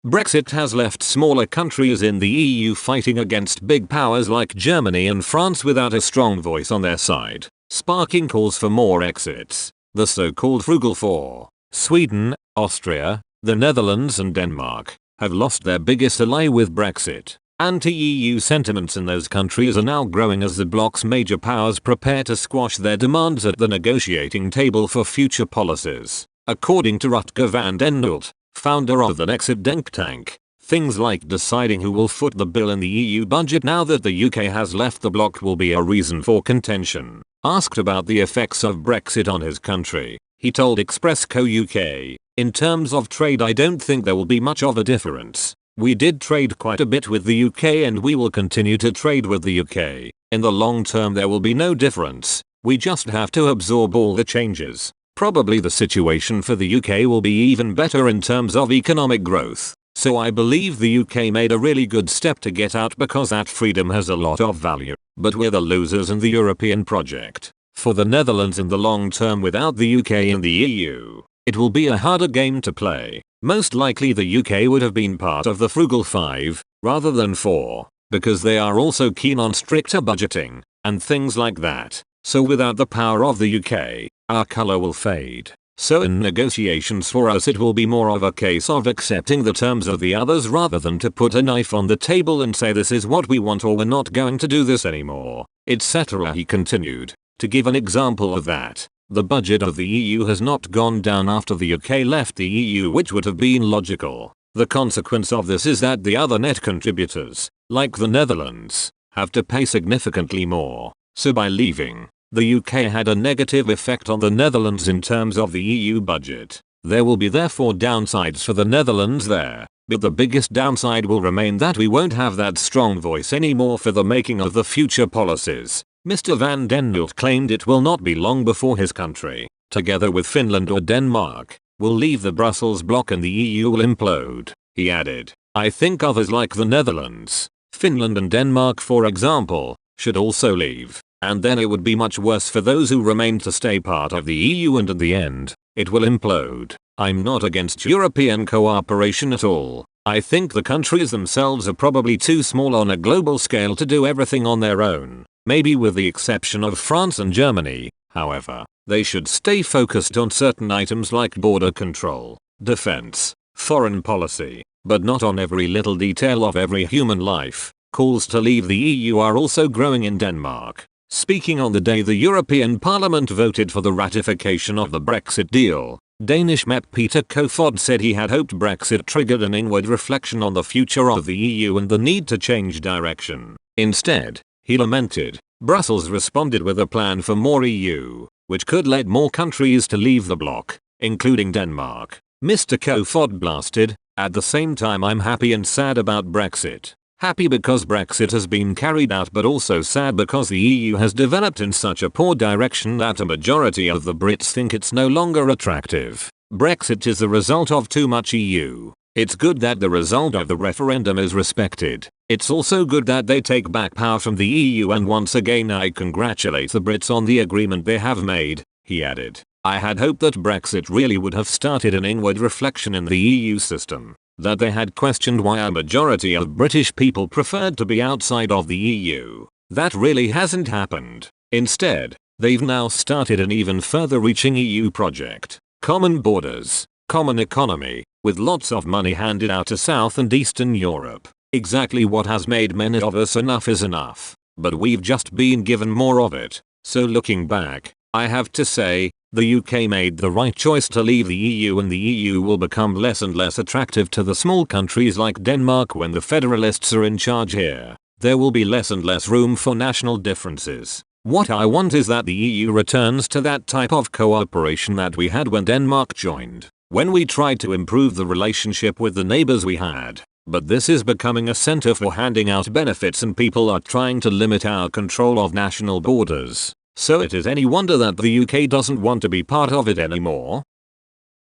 Brexit has left smaller countries in the EU fighting against big powers like Germany and France without a strong voice on their side, sparking calls for more exits. The so-called Frugal Four, Sweden, Austria, the Netherlands and Denmark, have lost their biggest ally with Brexit. Anti-EU sentiments in those countries are now growing as the bloc's major powers prepare to squash their demands at the negotiating table for future policies. According to Rutger van den Hult, founder of the Exit think tank, things like deciding who will foot the bill in the EU budget now that the UK has left the bloc will be a reason for contention. Asked about the effects of Brexit on his country, he told Express Co UK, "In terms of trade, I don't think there will be much of a difference. We did trade quite a bit with the UK and we will continue to trade with the UK. In the long term there will be no difference. We just have to absorb all the changes. Probably the situation for the UK will be even better in terms of economic growth. So I believe the UK made a really good step to get out because that freedom has a lot of value. But we're the losers in the European project. For the Netherlands in the long term without the UK in the EU, it will be a harder game to play. Most likely the UK would have been part of the Frugal Five, rather than Four, because they are also keen on stricter budgeting, and things like that. So without the power of the UK, our colour will fade. So in negotiations for us it will be more of a case of accepting the terms of the others rather than to put a knife on the table and say this is what we want or we're not going to do this anymore, etc. He continued. To give an example of that, the budget of the EU has not gone down after the UK left the EU, which would have been logical. The consequence of this is that the other net contributors, like the Netherlands, have to pay significantly more. So by leaving, the UK had a negative effect on the Netherlands in terms of the EU budget. There will be therefore downsides for the Netherlands there, but the biggest downside will remain that we won't have that strong voice anymore for the making of the future policies. Mr. van den Hult claimed it will not be long before his country, together with Finland or Denmark, will leave the Brussels bloc and the EU will implode. He added, "I think others like the Netherlands, Finland and Denmark for example, should also leave, and then it would be much worse for those who remain to stay part of the EU and in the end, it will implode. I'm not against European cooperation at all. I think the countries themselves are probably too small on a global scale to do everything on their own. Maybe with the exception of France and Germany, however, they should stay focused on certain items like border control, defense, foreign policy, but not on every little detail of every human life." Calls to leave the EU are also growing in Denmark. Speaking on the day the European Parliament voted for the ratification of the Brexit deal, Danish MEP Peter Kofod said he had hoped Brexit triggered an inward reflection on the future of the EU and the need to change direction. Instead, he lamented, Brussels responded with a plan for more EU, which could lead more countries to leave the bloc, including Denmark. Mr. Kofod blasted, "At the same time I'm happy and sad about Brexit. Happy because Brexit has been carried out, but also sad because the EU has developed in such a poor direction that a majority of the Brits think it's no longer attractive. Brexit is the result of too much EU. It's good that the result of the referendum is respected. It's also good that they take back power from the EU, and once again I congratulate the Brits on the agreement they have made," he added. "I had hoped that Brexit really would have started an inward reflection in the EU system, that they had questioned why a majority of British people preferred to be outside of the EU. That really hasn't happened. Instead, they've now started an even further reaching EU project. Common borders, common economy, with lots of money handed out to South and Eastern Europe. Exactly what has made many of us enough is enough. But we've just been given more of it. So looking back, I have to say, the UK made the right choice to leave the EU, and the EU will become less and less attractive to the small countries like Denmark when the federalists are in charge here. There will be less and less room for national differences. What I want is that the EU returns to that type of cooperation that we had when Denmark joined, when we tried to improve the relationship with the neighbors we had. But this is becoming a center for handing out benefits, and people are trying to limit our control of national borders. So it is any wonder that the UK doesn't want to be part of it anymore.